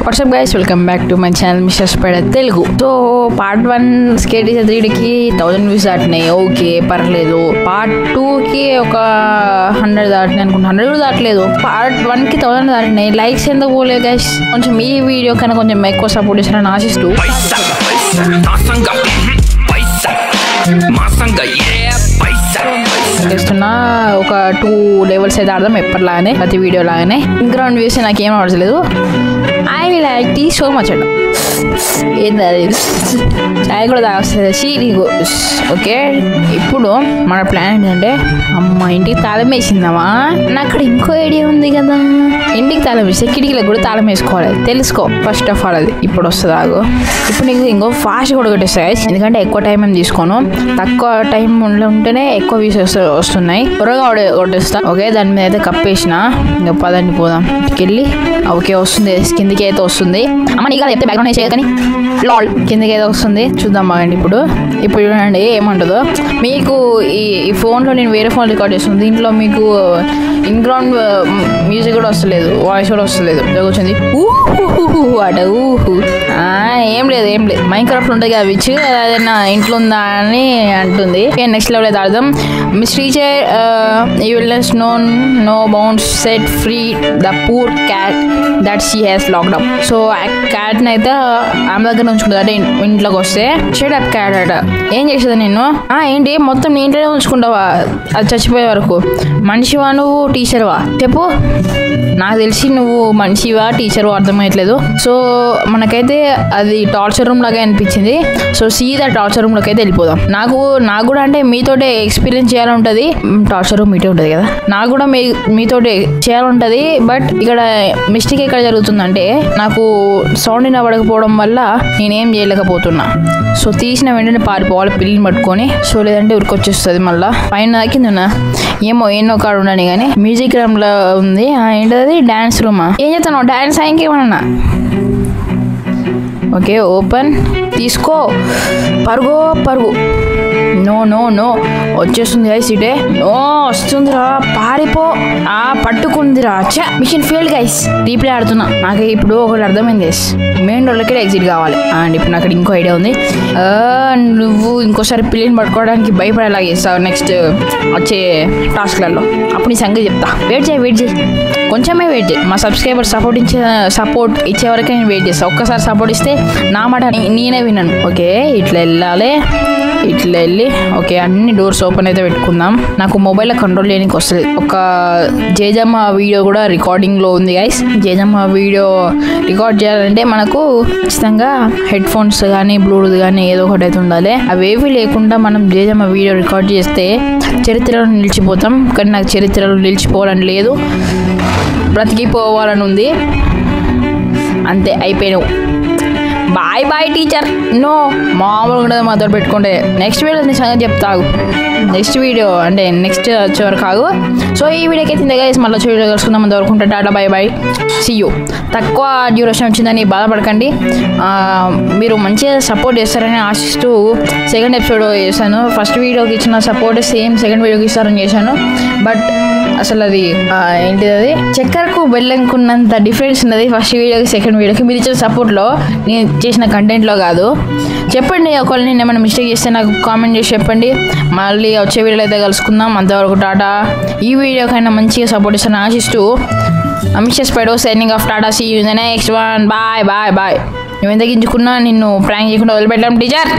WhatsApp guys, welcome back to my channel mister spider Telugu. So part 1 skate 3కి 1000 views దాటినాయి. Okay, పర్లేదు. Part 2కి ఒక 100 దాటినాయి అనుకుంటా. 100 కూడా దాటలేదు. పార్ట్ 1కి 1000 దాటినాయి. లైక్స్ ఎందుకు పోలేదు గైస్? కొంచెం ఈ వీడియో కన్నా కొంచెం ఎక్కువ సపోర్ట్ చేస్తారని ఆశిస్తూ చేస్తున్నా. ఒక 2 లెవెల్స్ అయితే ఆడదాం ఎప్పటిలాగానే, ప్రతి వీడియో లాగానే. గ్రౌండ్ వ్యూస్ నాకేం అవసలేదు. I like tea so much అంట. ఏంది అది? చాయ్ కూడా తాగొస్తుంది. ఓకే, ఇప్పుడు మన ప్లాన్ ఏంటంటే, అమ్మ ఇంటికి తాళం వేసిందామా? నాకు అక్కడ ఇంకో ఐడియా ఉంది కదా. ఇంటికి తాళం వేస్తే కిటికీలకు కూడా తాళం వేసుకోవాలి. తెలుసుకో ఫస్ట్ ఆఫ్ ఆల్. అది ఇప్పుడు వస్తుంది. ఆగు. ఇప్పుడు నీకు ఇంకో ఫాస్ట్ కూడా కొట్టేస్తాయి, ఎందుకంటే ఎక్కువ టైం ఏం తీసుకోను. తక్కువ టైం ఉంటేనే ఎక్కువ వ్యూస్ వస్తున్నాయి. త్వరగా కొట్టేస్తా. ఓకే, దాని మీద అయితే కప్పేసిన. ఇంకా పదండి పోదాం. ఇంటికెళ్ళి ఓకే వస్తుంది, కిందికి అయితే వస్తుంది. అమ్మ నీకు చెప్తే బ్యాక్గ్రౌండ్ వేసేది కానీ లాల్ కిందకి అయితే వస్తుంది. చూద్దాం బాగండి. ఇప్పుడు చూడండి ఏమంటుందో. మీకు ఈ ఫోన్లో నేను వేరే ఫోన్ రికార్డ్ చేస్తుంది. దీంట్లో మీకు ఇన్గ్రౌండ్ మ్యూజిక్ కూడా వస్తలేదు, వాయిస్ కూడా వస్తలేదు. వచ్చింది అట ఏం లేదు మైన్క్రాఫ్ట్ ఉంటుంది కదా విచ్, అదేనా ఇంట్లో ఉందా అని అంటుంది. నెక్స్ట్ లెవెల్ అయితే ఆడదాం. Miss teacher you will know bounds set free the poor cat that she has locked up. So ఆ క్యాట్ని అయితే ఆమె దగ్గర ఉంచుకుంటుంది. అంటే ఇంట్లోకి వస్తే షట్ అప్ క్యాట్ అట. ఏం చేసేది నేను? ఏంటి మొత్తం నీ ఇంట్లోనే ఉంచుకుంటావా అది చచ్చిపోయే వరకు? మనిషివా నువ్వు, టీచర్వా? చెప్పు. నాకు తెలిసి నువ్వు మనిషివా టీచర్వా అర్థమయ్యట్లేదు. సో మనకైతే అది టార్చర్ రూమ్ లాగా అనిపించింది. సో సీదా టార్చర్ రూమ్ లోకి అయితే వెళ్ళిపోదాం. నాకు కూడా అంటే మీతోటే ఎక్స్పీరియన్స్ చేయాలంటది. టార్చర్ రూమ్ మీటే ఉంటుంది కదా. నాకు కూడా మీతోటే చేయాలంటది. బట్ ఇక్కడ మిస్టేక్ ఎక్కడ జరుగుతుందంటే, నాకు సౌండ్ వినబడకపోవడం వల్ల నేనేం చేయలేకపోతున్నా. సో తీసిన వెంటనే పారిపోవాలి పిల్లిని పట్టుకొని. సో లేదంటే ఉరికొచ్చేస్తుంది మళ్ళీ. పైన కింద ఏమో ఎన్నో కాడు ఉండని కానీ మ్యూజిక్ రూమ్ లో ఉంది. ఏంటది? డాన్స్ రూమా? ఏం చేస్తాను? డాన్స్ ఇంకేమన్నా? ఓకే, ఓపెన్ తీసుకో. పరుగు. నో వచ్చేస్తుంది గైస్. ఇటే వస్తుందిరా, పారిపో. పట్టుకుందిరా. Mission failed guys. రీప్లే ఆడుతున్నా. నాకు ఇప్పుడు ఒకటి అర్థమైంది గైస్, మెయిన్ రోడ్లకి ఎగ్జిట్ కావాలి. అండ్ ఇప్పుడు నాకు ఇంకో ఐడియా ఉంది. నువ్వు ఇంకోసారి పిల్లిని పట్టుకోవడానికి భయపడేలా చేస్తావు నెక్స్ట్ వచ్చే టాస్క్లలో. అప్పుడు నీ సంగతి చెప్తా. వెయిట్ చేయి, కొంచెమే వెయిట్ చేయి. మా సబ్స్క్రైబర్ సపోర్ట్ ఇచ్చే వరకే నేను వెయిట్ చేస్తాను. ఒక్కసారి సపోర్ట్ ఇస్తే నా మాట నేనే విన్నాను. ఓకే, ఇట్లా వెళ్ళాలి. ఇట్లా వెళ్ళి ఓకే అన్ని డోర్స్ ఓపెన్ అయితే పెట్టుకుందాం. నాకు మొబైల్లో కంట్రోల్ చేయడానికి వస్తుంది. ఒక జేజమ్మ వీడియో కూడా రికార్డింగ్లో ఉంది గైస్. జేజమ్మ వీడియో రికార్డ్ చేయాలంటే మనకు ఖచ్చితంగా హెడ్ ఫోన్స్ కానీ బ్లూటూత్ కానీ ఏదో ఒకటి అయితే ఉండాలి. అవేవి లేకుండా మనం జేజమ్మ వీడియో రికార్డ్ చేస్తే చరిత్రలో నిలిచిపోతాం. కానీ నాకు చరిత్రలో నిలిచిపోవాలని లేదు, బ్రతికిపోవాలని ఉంది. అంతే, అయిపోయినావు. Bye teacher. నో మామూలుగా మాతో పెట్టుకుంటే నెక్స్ట్ వీడియో నీ సంగతి చెప్తాగు. నెక్స్ట్ వీడియో అంటే నెక్స్ట్ వచ్చే వరకు కాగు. సో ఈ వీడియోకి అయితే గైస్ మళ్ళీ వచ్చే వీడియో కలుసుకుందాం. అంతవరకు ఉంటే టాటా బాయ్. See you. తక్కువ డ్యూరేషన్ వచ్చిందని బాధపడకండి. మీరు మంచిగా సపోర్ట్ చేస్తారని ఆశిస్తూ సెకండ్ ఎపిసోడ్ చేశాను. ఫస్ట్ వీడియోకి ఇచ్చిన సపోర్ట్ సేమ్ సెకండ్ వీడియోకి ఇస్తారని చేశాను. బట్ అసలు అది ఏంటిది, అది చక్కెరకు బెల్లంకున్నంత డిఫరెన్స్ ఉన్నది ఫస్ట్ వీడియోకి సెకండ్ వీడియోకి. మీరు ఇచ్చిన సపోర్ట్లో, నేను చేసిన కంటెంట్లో కాదు. చెప్పండి, ఒకవేళ నేను ఏమైనా మిస్టేక్ చేస్తే నాకు కామెంట్ చేసి చెప్పండి. మళ్ళీ వచ్చే వీడియోలో అయితే కలుసుకుందాం. అంతవరకు టాటా. ఈ వీడియోకైనా మంచిగా సపోర్ట్ ఇస్తాను ఆశిస్తూ mister spider signing off. Tata, see you in the next one. Bye. నువ్వు ఎంత గింజుకున్నా నిన్ను ప్రాంక్ చేయకుండా వదిలిపెట్టాం టీచర్.